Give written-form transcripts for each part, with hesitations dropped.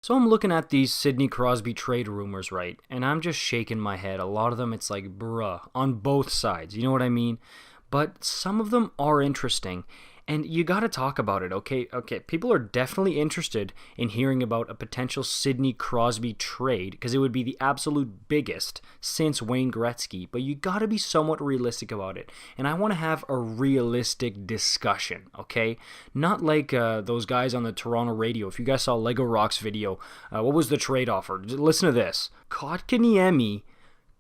So I'm looking at these Sidney Crosby trade rumors, right? And I'm just shaking my head. A lot of them, it's like, bruh, on both sides. You know what I mean? But some of them are interesting. And you got to talk about it, okay? Okay, people are definitely interested in hearing about a potential Sidney Crosby trade because it would be the absolute biggest since Wayne Gretzky. But you got to be somewhat realistic about it. And I want to have a realistic discussion, okay? Not like those guys on the Toronto radio. If you guys saw Lego Rock's video, what was the trade offer? Listen to this. Kotkaniemi,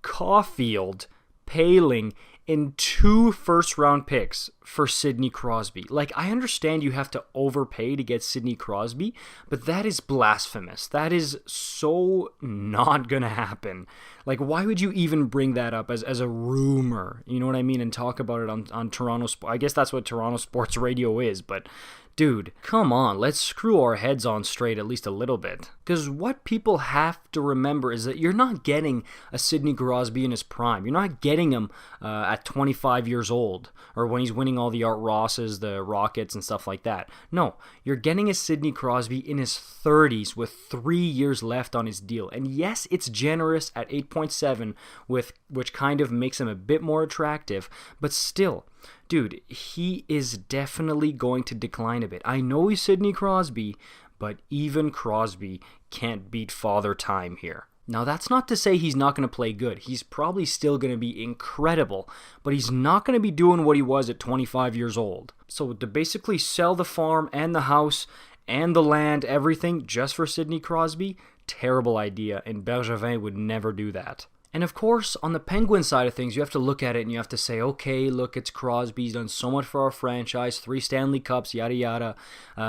Caulfield, Paling, in 2 first-round picks for Sidney Crosby. Like, I understand you have to overpay to get Sidney Crosby, but that is blasphemous. That is so not gonna happen. Like, why would you even bring that up as a rumor? You know what I mean? And talk about it on Toronto Sports. I guess that's what Toronto Sports Radio is, but dude, come on, let's screw our heads on straight at least a little bit. Because what people have to remember is that you're not getting a Sidney Crosby in his prime. You're not getting him at 25 years old or when he's winning all the Art Rosses, the Rockets, and stuff like that. No, you're getting a Sidney Crosby in his 30s with 3 years left on his deal. And yes, it's generous at 8.7, which kind of makes him a bit more attractive, but still, dude, he is definitely going to decline a bit. I know he's Sidney Crosby, but even Crosby can't beat Father Time here. Now, that's not to say he's not going to play good. He's probably still going to be incredible, but he's not going to be doing what he was at 25 years old. So to basically sell the farm and the house and the land, everything, just for Sidney Crosby, terrible idea, and Bergevin would never do that. And of course, on the Penguin side of things, you have to look at it and you have to say, okay, look, it's Crosby. He's done so much for our franchise, 3 Stanley Cups, yada, yada.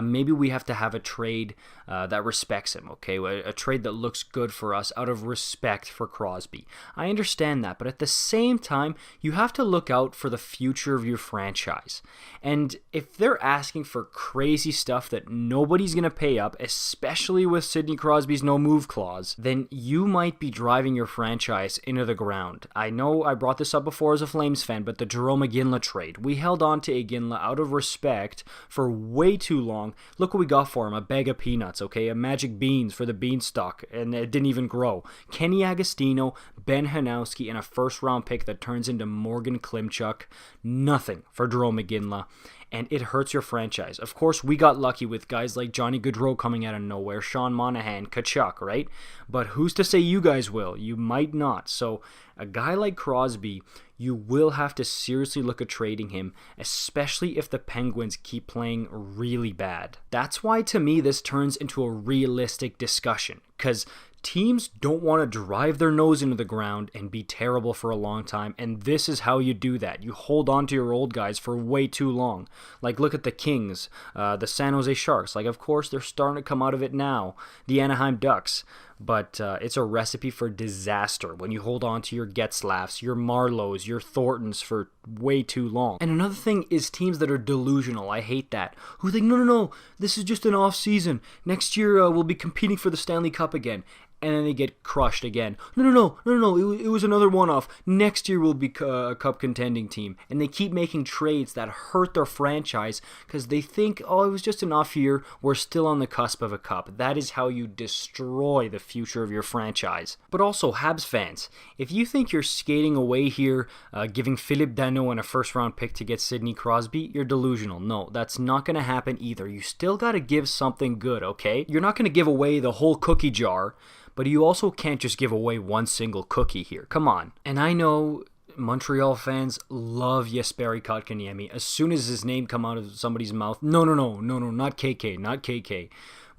Maybe we have to have a trade that respects him, okay? A trade that looks good for us out of respect for Crosby. I understand that, but at the same time, you have to look out for the future of your franchise. And if they're asking for crazy stuff that nobody's going to pay up, especially with Sidney Crosby's no-move clause, then you might be driving your franchise into the ground. I know I brought this up before as a Flames fan, but the Jarome Iginla trade. We held on to Iginla out of respect for way too long. Look what we got for him, a bag of peanuts, okay? A magic beans for the beanstalk, and it didn't even grow. Kenny Agostino, Ben Hanowski, and a first-round pick that turns into Morgan Klimchuk. Nothing for Jarome Iginla. And it hurts your franchise. Of course, we got lucky with guys like Johnny Gaudreau coming out of nowhere, Sean Monahan, Kachuk, right? But who's to say you guys will? You might not. So a guy like Crosby, you will have to seriously look at trading him, especially if the Penguins keep playing really bad. That's why, to me, this turns into a realistic discussion, because teams don't want to drive their nose into the ground and be terrible for a long time, and this is how you do that. You hold on to your old guys for way too long. Like, look at the Kings, the San Jose Sharks. Like, of course, they're starting to come out of it now. The Anaheim Ducks. But it's a recipe for disaster when you hold on to your Getzlafs, your Marlows, your Thorntons for way too long. And another thing is teams that are delusional. I hate that. Who think, no, this is just an off season. Next year we'll be competing for the Stanley Cup again. And then they get crushed again. No, it was another one-off. Next year we'll be a cup contending team. And they keep making trades that hurt their franchise because they think, oh, it was just an off year. We're still on the cusp of a cup. That is how you destroy the future of your franchise. But also, Habs fans, if you think you're skating away here, giving Philippe Danault and a first-round pick to get Sidney Crosby, you're delusional. No, that's not going to happen either. You still got to give something good, okay? You're not going to give away the whole cookie jar, but you also can't just give away one single cookie here. Come on. And I know Montreal fans love Jesperi Kotkaniemi. As soon as his name come out of somebody's mouth, no, not KK, not KK.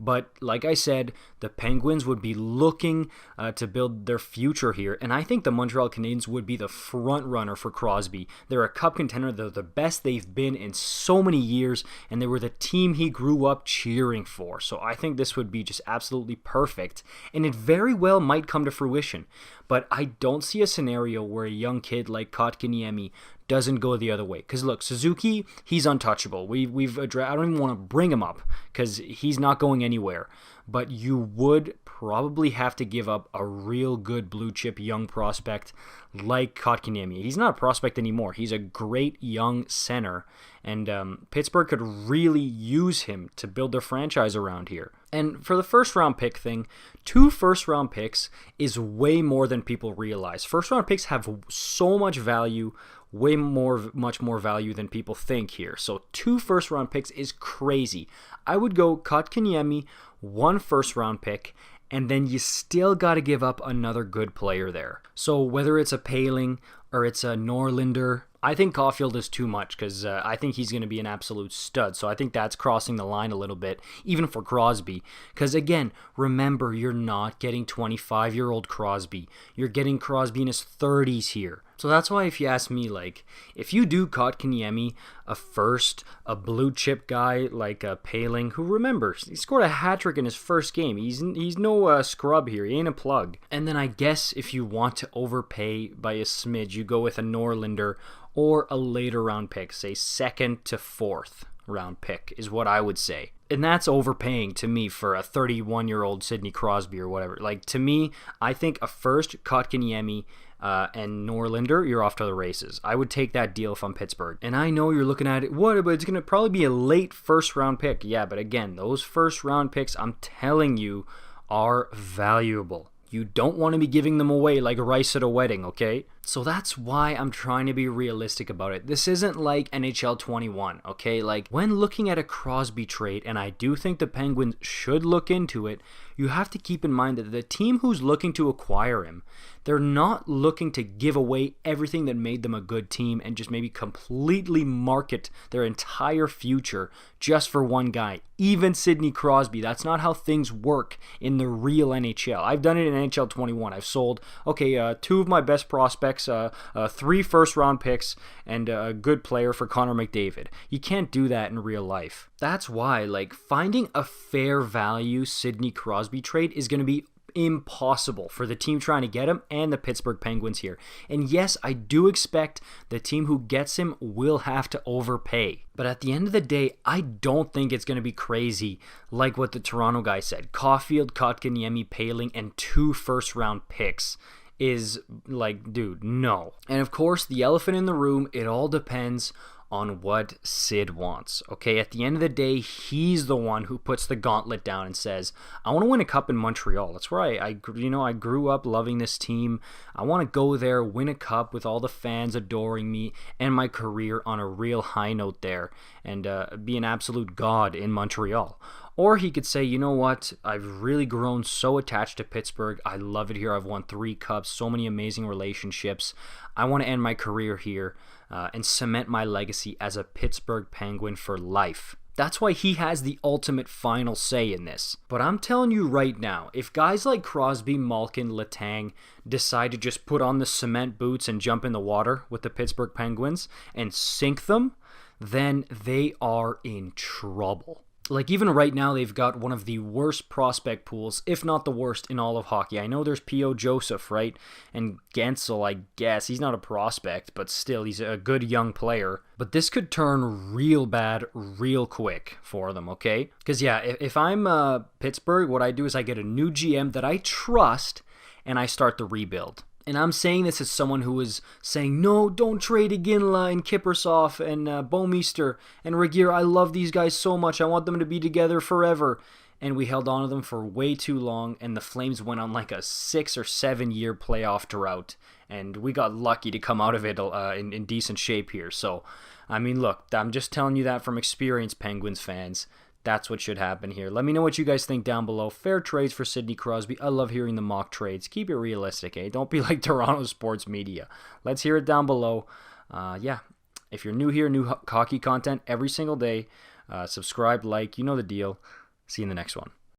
But like I said, the Penguins would be looking to build their future here, and I think the Montreal Canadiens would be the front runner for Crosby. They're a cup contender. They're the best they've been in so many years, and they were the team he grew up cheering for. So I think this would be just absolutely perfect, and it very well might come to fruition. But I don't see a scenario where a young kid like Kotkaniemi doesn't go the other way. Because look, Suzuki, he's untouchable. We've addressed. I don't even want to bring him up because he's not going anywhere. but you would probably have to give up a real good blue chip young prospect like Kotkaniemi. He's not a prospect anymore. He's a great young center, and Pittsburgh could really use him to build their franchise around here. And for the first round pick thing, 2 first round picks is way more than people realize. First round picks have so much value, much more value than people think here. So 2 first round picks is crazy. I would go Kotkaniemi, 1 first round pick, and then you still got to give up another good player there. So whether it's a Poehling or it's a Norlinder, I think Caulfield is too much because I think he's going to be an absolute stud. So I think that's crossing the line a little bit, even for Crosby. Because again, remember, you're not getting 25-year-old Crosby. You're getting Crosby in his 30s here. So that's why if you ask me, like, if you do Kotkaniemi, a blue chip guy like Poehling, who remembers, he scored a hat trick in his first game. He's no scrub here. He ain't a plug. And then I guess if you want to overpay by a smidge, you go with a Norlinder or a later round pick, say 2nd to 4th round pick is what I would say. And that's overpaying to me for a 31-year-old Sidney Crosby or whatever. Like, to me, I think a first Kotkaniemi and Norlinder, you're off to the races. I would take that deal if I'm Pittsburgh. And I know you're looking at it, what, but it's going to probably be a late first round pick. Yeah, but again, those first round picks, I'm telling you, are valuable. You don't want to be giving them away like rice at a wedding, okay? So that's why I'm trying to be realistic about it. This isn't like NHL 21, okay? Like, when looking at a Crosby trade, and I do think the Penguins should look into it, you have to keep in mind that the team who's looking to acquire him, they're not looking to give away everything that made them a good team and just maybe completely market their entire future just for one guy. Even Sidney Crosby, that's not how things work in the real NHL. I've done it in NHL 21. I've sold, 2 of my best prospects, 3 first-round picks, and a good player for Connor McDavid. You can't do that in real life. That's why, like, finding a fair value Sidney Crosby trade is going to be impossible for the team trying to get him and the Pittsburgh Penguins here. And yes, I do expect the team who gets him will have to overpay. But at the end of the day, I don't think it's going to be crazy like what the Toronto guy said. Caulfield, Kotkaniemi, Poehling, and 2 first-round picks is like, dude, no. And of course, the elephant in the room, it all depends on what Sid wants. Okay, at the end of the day, he's the one who puts the gauntlet down and says, I want to win a cup in Montreal. That's where I grew up loving this team. I want to go there, win a cup with all the fans adoring me, and my career on a real high note there, and be an absolute god in Montreal. Or he could say, you know what, I've really grown so attached to Pittsburgh. I love it here. I've won 3 cups, so many amazing relationships. I want to end my career here and cement my legacy as a Pittsburgh Penguin for life. That's why he has the ultimate final say in this. But I'm telling you right now, if guys like Crosby, Malkin, Letang decide to just put on the cement boots and jump in the water with the Pittsburgh Penguins and sink them, then they are in trouble. Like, even right now, they've got one of the worst prospect pools, if not the worst, in all of hockey. I know there's P.O. Joseph, right? And Gensel, I guess. He's not a prospect, but still, he's a good young player. But this could turn real bad real quick for them, okay? Because, yeah, if I'm Pittsburgh, what I do is I get a new GM that I trust, and I start the rebuild. And I'm saying this as someone who is saying, no, don't trade Iginla and Kiprusoff and Bouwmeester and Regier. I love these guys so much. I want them to be together forever. And we held on to them for way too long, and the Flames went on like a 6 or 7 year playoff drought. And we got lucky to come out of it in decent shape here. So, I mean, look, I'm just telling you that from experience, Penguins fans. That's what should happen here. Let me know what you guys think down below. Fair trades for Sidney Crosby. I love hearing the mock trades. Keep it realistic, eh? Don't be like Toronto sports media. Let's hear it down below. Yeah, if you're new here, new hockey content every single day, subscribe, like, you know the deal. See you in the next one.